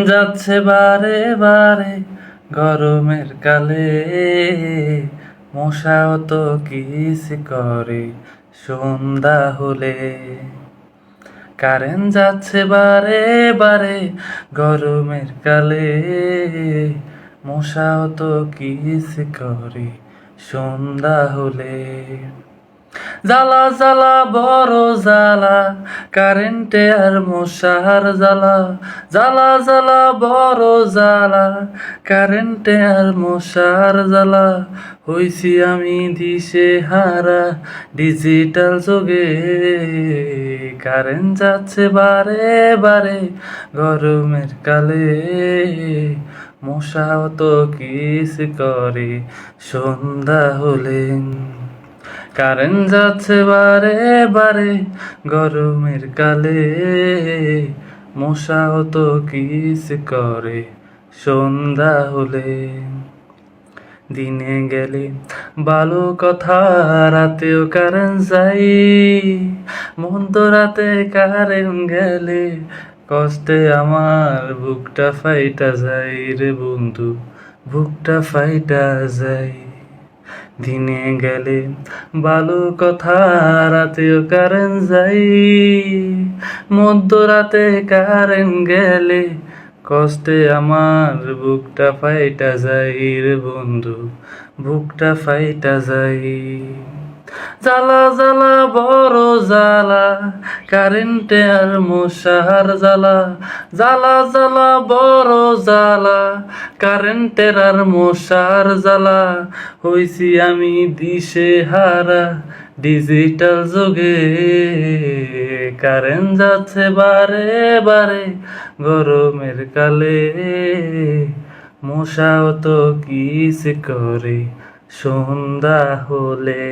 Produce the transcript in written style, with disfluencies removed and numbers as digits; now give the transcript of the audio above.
যাচ্ছে বারে বারে গরমের কালে, মশাও তো কিস করে সন্ধ্যা হলে। কারেন্ট যাচ্ছে বারে বারে গরমের কালে, মশাও তো কিস করে সন্ধ্যা হলে। জ্বালা জ্বালা বড় জ্বালা, কারেন্টে আর মশার জ্বালা। জ্বালা জ্বালা বড় জ্বালা, কারেন্টে আর মশার জ্বালা। হইছি আমি দিশে হারা ডিজিটাল যুগে, কারেন্ট যাচ্ছে বারে বারে গরমের কালে, মশাও তো কিস করে সন্ধ্যা হলে। কারেন্ট যাচ্ছে বারে বারে গরমের কালে, মশাও তো কিস করে সন্ধ্যা হলে। দিনে গেলে ভালো কথা, রাতেও কারেন্ট যাই। মধ্যরাতে কারেন্ট গেলে কষ্টে আমার বুকটা ফাইটা যায় রে বন্ধু, বুকটা ফাইটা যায়। দিনে গেলে ভালো কথা, রাতেও কারেন্ট যাই। মধ্যরাতে কারেন্ট গেলে কষ্টে আমার বুকটা ফাইটা যাই রে বন্ধু, বুকটা ফাইটা যাই। জ্বালা জ্বালা বড় জ্বালা, কারেন্টে আর মশার জ্বালা। জ্বালা জ্বালা বড় জ্বালা, কারেন্টের আর মশার জ্বালা। হইছি আমি দিশে হারা ডিজিটাল যুগে, কারেন্ট যাচ্ছে বারে বারে গরমের কালে, মশাও তো কিস করে সন্ধ্যা হলে।